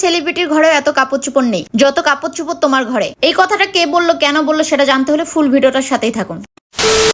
সেলিব্রিটির ঘরেও এত কাপড় চোপড় নেই যত কাপড় চোপড় তোমার ঘরে। এই কথাটা কে বললো, কেন বললো সেটা জানতে হলে ফুল ভিডিওটার সাথেই থাকুন।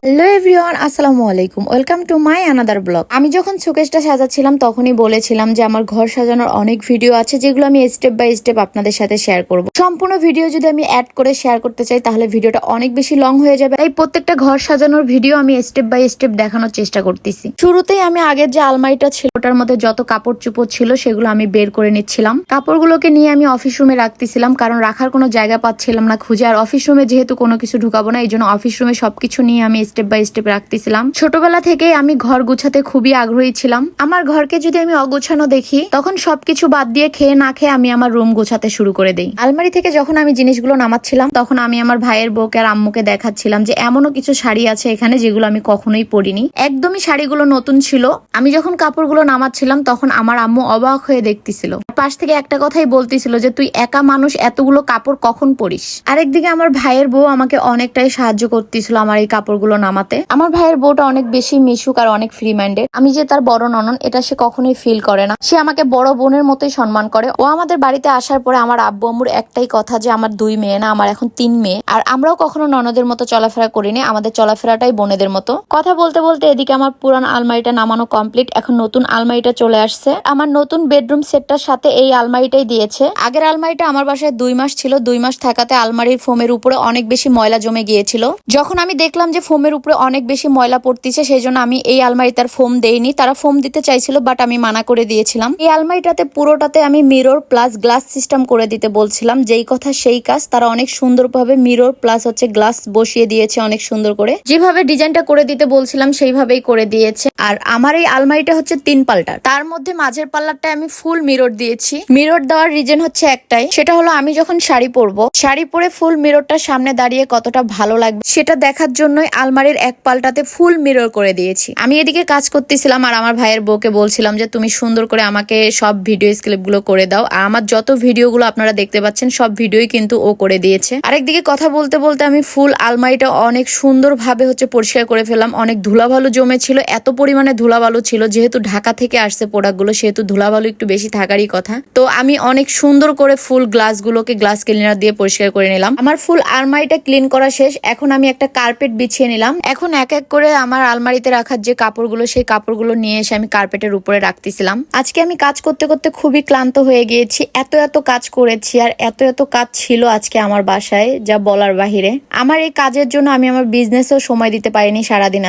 হ্যালো এভরিওয়ান, আসসালামু আলাইকুম, welcome to my another blog. আমি যখন শোকেসটা সাজাচ্ছিলাম তখনই বলেছিলাম যে আমার ঘর সাজানোর অনেক ভিডিও আছে যেগুলো আমি স্টেপ বাই স্টেপ আপনাদের সাথে শেয়ার করব। সম্পূর্ণ ভিডিও যদি আমি অ্যাড করে শেয়ার করতে চাই তাহলে ভিডিওটা অনেক বেশি লং হয়ে যাবে। তাই প্রত্যেকটা ঘর সাজানোর ভিডিও আমি স্টেপ বাই স্টেপ দেখানোর চেষ্টা করতেছি। শুরুতেই আমি আগের যে আলমারিটা ছিল ওটার মধ্যে যত কাপড় চোপড় ছিল সেগুলো আমি বের করে নিচ্ছিলাম। কাপড়গুলোকে নিয়ে আমি অফিস রুমে রাখতেছিলাম, কারণ রাখার কোনো জায়গা পাচ্ছিলাম না খুঁজে। আর অফিস রুমে যেহেতু কোনো কিছু ঢুকাবো না, এই জন্য অফিস রুমে সবকিছু নিয়ে আমি স্টেপ বাই স্টেপ রাখতেছিলাম। ছোটবেলা থেকে আমি ঘর গুছাতে খুবই আগ্রহী ছিলাম। আমার ঘরকে যদি আমি অগোছানো দেখি তখন সবকিছু বাদ দিয়ে খেয়ে না খেয়ে আমি আমার রুম গোছাতে শুরু করে দেই। আলমারি থেকে যখন আমি জিনিসগুলো নামাচ্ছিলাম তখন আমি আমার ভাইয়ের বউকে আর আম্মুকে দেখাচ্ছিলাম যে এমনও কিছু শাড়ি আছে এখানে যেগুলো আমি কখনোই পরিনি। একদমই শাড়িগুলো নতুন ছিল। আমি যখন কাপড়গুলো নামাচ্ছিলাম তখন আমার আম্মু অবাক হয়ে দেখতেছিল। পাশ থেকে একটা কথাই বলতেছিল যে তুই একা মানুষ, এতগুলো কাপড় কখন পরিস। আরেকদিকে আমার ভাইয়ের বউ আমাকে অনেকটাই সাহায্য করতেছিল আমার এই কাপড়গুলো নামাতে। আমার ভাইয়ের বউটা অনেক বেশি মিশুক আর অনেক ফ্রি মাইন্ডেড। আমি যে তার বড় ননদ এটা সে কখনোই ফিল করে না। সে আমাকে বড় বোনের মতোই সম্মান করে। ও আমাদের বাড়িতে আসার পরে আমার আব্বু আম্মুর একটাই কথা যে আমার 2 মেয়ে না, আমার এখন 3 মেয়ে। আর আমরাও কখনো ননদের মতো চলাফেরা করিনি, আমাদের চলাফেরাটাই বোনেদের মতো। কথা বলতে বলতে এদিকে আমার পুরান আলমারিটা নামানো কমপ্লিট। এখন নতুন আলমারিটা চলে আসছে। আমার নতুন বেডরুম সেটটার সাথে এই আলমারিটাই দিয়েছে। আগের আলমারিটা আমার বাসায় 2 মাস ছিল। 2 মাস থাকাতে আলমারির ফোমের উপরে অনেক বেশি ময়লা জমে গিয়েছিল। যখন আমি দেখলাম যে ফোমের উপরে অনেক বেশি ময়লা পড়তেছে সেই জন্য আমি এই আলমারিতে আর ফোম দেইনি। তারা ফোম দিতে চাইছিল বাট আমি মানা করে দিয়েছিলাম। এই আলমারিটাতে পুরোটাতে আমি মিরর প্লাস গ্লাস সিস্টেম করে দিতে বলছিলাম। যেই কথা সেই কাজ, তারা অনেক সুন্দরভাবে মিরর প্লাস গ্লাস বসিয়ে দিয়েছে অনেক সুন্দর করে। যেভাবে ডিজাইনটা করে দিতে বলছিলাম সেইভাবেই করে দিয়েছে। আর আমার এই আলমারিটা হচ্ছে 3 পাল্টার, তার মধ্যে মাঝের পাল্লারটা আমি ফুল মিরর দিয়েছি। মিরর দেওয়ার রিজন হচ্ছে একটাই, সেটা হলো আমি যখন শাড়ি পরবো, শাড়ি পরে ফুল মিররটার সামনে দাঁড়িয়ে কতটা ভালো লাগবে সেটা দেখার জন্যই আলমারির এক পাল্টাতে ফুল মিরর করে দিয়েছি। আমি এদিকে কাজ করতেছিলাম আর আমার ভাইয়ের বউকে বলছিলাম যে তুমি সুন্দর করে আমাকে সব ভিডিও ক্লিপ গুলো করে দাও। আর আমার যত ভিডিও গুলো আপনারা দেখতে পাচ্ছেন সব ভিডিওই কিন্তু ও করে দিয়েছে। আরেকদিকে কথা বলতে বলতে আমি ফুল আলমারিটা অনেক সুন্দর ভাবে পরিষ্কার করে ফেললাম। অনেক ধুলাবালু জমে ছিল, এত পরিমাণে ধুলাবালু ছিল। যেহেতু ঢাকা থেকে আসছে প্রোডাক্ট গুলো সেহেতু ধুলাবালু একটু বেশি থাকারই কথা। তো আমি অনেক সুন্দর করে ফুল গ্লাস গুলোকে গ্লাস ক্লিনার দিয়ে পরিষ্কার করে নিলাম। আমার ফুল আলমারিটা ক্লিন করা শেষ। এখন আমি একটা কার্পেট বিছিয়ে নিলাম। এখন এক এক করে আমার আলমারিতে রাখার যে কাপড়গুলো সেই কাপড়গুলো নিয়ে এসে আমি কার্পেটের উপরে রাখতেছিলাম। আজকে আমি কাজ করতে করতে খুবই ক্লান্ত হয়ে গিয়েছি। এত কাজ করেছি আর এত কাজ ছিল আজকে আমার বাসায় যা বলার বাহিরে। আমার এই কাজের জন্য আমি আমার বিজনেসেও সময় দিতে পারিনি সারাদিন।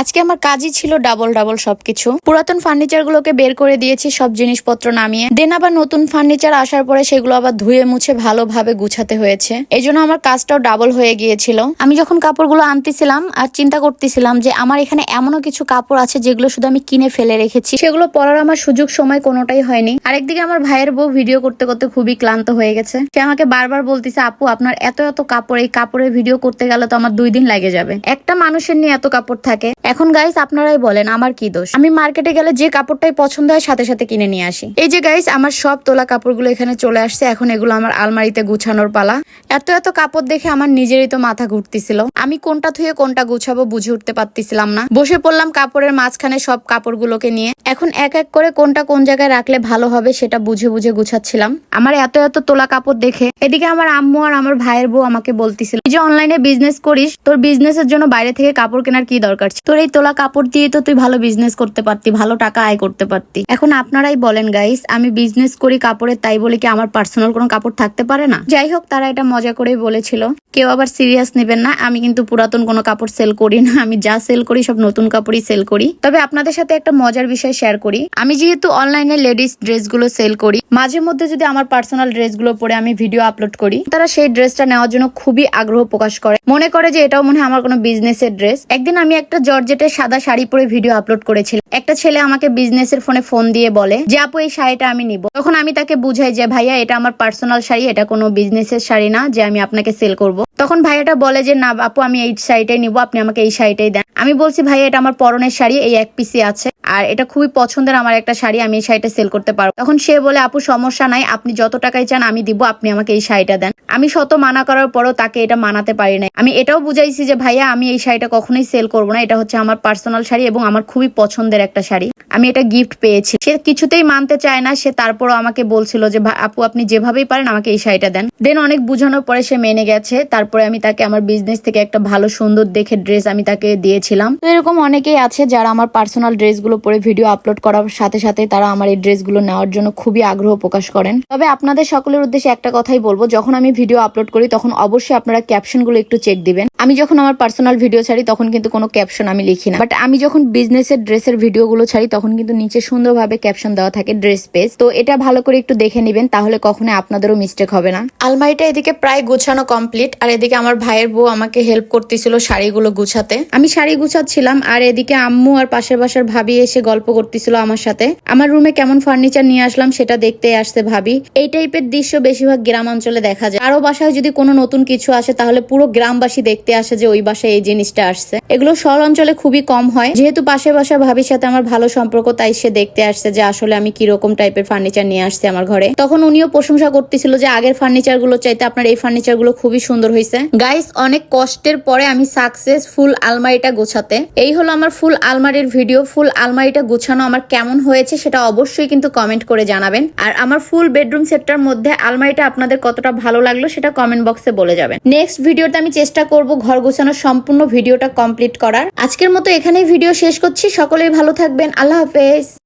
আজকে আমার কাজই ছিল ডাবল সবকিছু। পুরাতন ফার্নিচার গুলোকে বের করে দিয়েছি সব জিনিসপত্র নামিয়ে। দেন আবার নতুন ফার্নিচার আসার পরে সেগুলো আবার ধুয়ে মুছে ভালোভাবে গুছাতে হয়েছে। এই জন্য আমার কাজটাও ডাবল হয়ে গিয়েছিল। আমি যখন কাপড়গুলো আনতেছিলাম আর চিন্তা করতেছিলাম যে আমার এখানে এমনও কিছু কাপড় আছে যেগুলো শুধু আমি কিনে ফেলে রেখেছি, সেগুলো পরার আমার সুযোগ সময় কোনোটাই হয়নি। আরেকদিকে আমার ভাইয়ের বউ ভিডিও করতে করতে খুবই ক্লান্ত হয়ে গেছে। সে আমাকে বারবার বলতেছে আপু আপনার এত কাপড়, এই কাপড়ের ভিডিও করতে গেলে তো আমার 2 দিন লাগে যাবে। একটা মানুষের নিয়ে এত কাপড় থাকে। এখন গাইস আপনারাই বলেন আমার কি দোষ? আমি মার্কেটে গেলে যে কাপড়টাই পছন্দ হয় সাথে সাথে কিনে নিয়ে আসি। এই যে গাইস আমার সব তোলা কাপড়গুলো এখানে চলে আসছে। এখন এগুলো আমার আলমারিতে গুছানোর পালা। এত কাপড় দেখে আমার নিজেরই তো মাথা ঘুরতেছিল। আমি কোনটা থুয়ে কোনটা গুছাবো বুঝে উঠতে পারতেছিলাম না। বসে পড়লাম কাপড়ের মাঝখানে সব কাপড়গুলোকে নিয়ে। এখন এক এক করে কোনটা কোন জায়গায় রাখলে ভালো হবে সেটা বুঝে গুছাচ্ছিলাম। আমার এত তোলা কাপড় দেখে এদিকে আমার আম্মু আর আমার ভাইয়ের বউ আমাকে বলতেছিল যে অনলাইনে বিজনেস করিস, তোর বিজনেসের জন্য বাইরে থেকে কাপড় কেনার কি দরকার? তোর এই তোলা কাপড় দিয়ে তো তুই ভালো বিজনেস করতে পারতি, ভালো টাকা আয় করতে পারতি। এখন আপনারাই বলেন গাইস, আমি বিজনেস করি কাপড়ের তাই বলে কি আমার পার্সোনাল কোনো কাপড় থাকতে পারে না? যাই হোক, তারা এটা মজা করেই বলেছিল, কেউ আবার সিরিয়াস নেবেন না। আমি কিন্তু পুরাতন কোনো কাপড় সেল করি না। আমি যা সেল করি সব নতুন কাপড়ই সেল করি। তবে আপনাদের সাথে একটা মজার বিষয় শেয়ার করি। আমি যেহেতু অনলাইনে লেডিস ড্রেসগুলো সেল করি, মাঝে মধ্যে যদি আমার পার্সোনাল ড্রেসগুলো পরে আমি ভিডিও আপলোড করি, তারা সেই ড্রেসটা নেওয়ার জন্য খুবই আগ্রহ প্রকাশ করে, মনে করে যে এটাও মনে হয় আমার কোনো বিজনেসের ড্রেস। একদিন আমি একটা জর্জেটের সাদা শাড়ি পরে ভিডিও আপলোড করেছিলাম। একটা ছেলে আমাকে বিজনেসের ফোন দিয়ে বলে যে আপু এই শাড়িটা আমি নিব। তখন আমি তাকে বুঝাই যে ভাইয়া এটা আমার পার্সোনাল শাড়ি, এটা কোনো বিজনেসের শাড়ি না যে আমি আপনাকে সেল করব। তখন ভাইয়াটা বলে যে না আপু আমি এই শাড়িটাই নিবো, আপনি আমাকে এই শাড়িটাই দেন। আমি বলছি ভাইয়া এটা আমার পরনের শাড়ি, এই এক পিসি আছে আর এটা খুবই পছন্দের আমার একটা শাড়ি, আমি এই শাড়িটা সেল করতে পারবো। তখন সে বলে আপু সমস্যা নাই, আপনি যত টাকায় চান আমি দিব, আপনি আমাকে এই শাড়িটা দেন। আমি শত মানা করার পরও তাকে এটা মানাতে পারি নাই। আমি এটাও বুঝাইছি যে ভাইয়া আমি এই শাড়িটা কখনোই সেল করবো না, এটা হচ্ছে আমার পার্সোনাল শাড়ি এবং আমার খুবই পছন্দের একটা শাড়ি, আমি এটা গিফট পেয়েছি। সে কিছুতেই মানতে চায় না, সে তারপরও আমাকে বলছিল যে আপু আপনি যেভাবেই পারেন আমাকে এই শাড়িটা দেন। দেন অনেক বুঝানোর পরে সে মেনে গেছে। তারপরে আমি তাকে আমার বিজনেস থেকে একটা ভালো সুন্দর দেখে ড্রেস আমি তাকে দিয়েছিলাম। তো এরকম অনেকেই আছে যারা আমার পার্সোনাল ড্রেসগুলো পরে ভিডিও আপলোড করার সাথে সাথে তারা আমার এই ড্রেসগুলো নেওয়ার জন্য খুবই আগ্রহ প্রকাশ করেন। তবে আপনাদের সকলের উদ্দেশ্যে একটা কথাই বলবো, যখন আমি ভিডিও আপলোড করি তখন অবশ্যই আপনারা ক্যাপশনগুলো একটু চেক দিবেন। আমি যখন আমার পার্সোনাল ভিডিও ছাড়ি তখন কিন্তু কোনো ক্যাপশন আমি লিখি না, বাট আমি যখন বিজনেসের ড্রেসের ভিডিওগুলো ছাড়ি তখন কিন্তু নিচে সুন্দরভাবে ক্যাপশন দেওয়া থাকে ড্রেস পেজ। তো এটা ভালো করে একটু দেখে নেবেন, তাহলে কখনো আপনাদেরও মিস্টেক হবে না। আলমারিটা এদিকে প্রায় গোছানো কমপ্লিট আর এদিকে আমার ভাইয়ের বউ আমাকে হেল্প করতেছিল শাড়িগুলো গুছাতে। আমি শাড়ি গুছাচ্ছিলাম আর এদিকে আম্মু আর পাশের বাসার ভাবি এসে গল্প করতেছিল আমার সাথে। আমার রুমে কেমন ফার্নিচার নিয়ে আসলাম সেটা দেখতে আসছে ভাবি। এই টাইপের দৃশ্য বেশিরভাগ গ্রাম অঞ্চলে দেখা যায়। আরো বাসায় যদি কোনো নতুন কিছু আসে তাহলে পুরো গ্রামবাসী দেখতে আসে যে ওই বাসায় এই জিনিসটা আসছে। এগুলো শহর অঞ্চলে খুবই কম হয়। যেহেতু পাশের বাসার ভাবির সাথে আমার ভালো সম্পর্ক, তাই সে দেখতে আসছে যে আসলে আমি কিরকম টাইপের ফার্নিচার নিয়ে আসছি আমার ঘরে। তখন উনিও প্রশংসা করতেছিল যে আগের ফার্নিচার গুলো চাইতে আপনার এই ফার্নিচার গুলো খুবই সুন্দর হয়েছে। গাইস অনেক কষ্টের পরে আমি সাকসেসফুল আলমারিটা গোছাতে। এই হলো আমার ফুল আলমারির ভিডিও। ফুল আলমারিটা গোছানো আমার কেমন হয়েছে সেটা অবশ্যই কিন্তু কমেন্ট করে জানাবেন। আর আমার ফুল বেডরুম সেটটার মধ্যে আলমারিটা আপনাদের কতটা ভালো লাগলো সেটা কমেন্ট বক্সে বলে যাবেন। নেক্সট ভিডিওতে আমি চেষ্টা করব ঘর গোছানোর সম্পূর্ণ ভিডিওটা কমপ্লিট করার। আজকের মতো এখানেই ভিডিও শেষ করছি। সকলেই ভালো থাকবেন। আল্লাহ হাফেজ।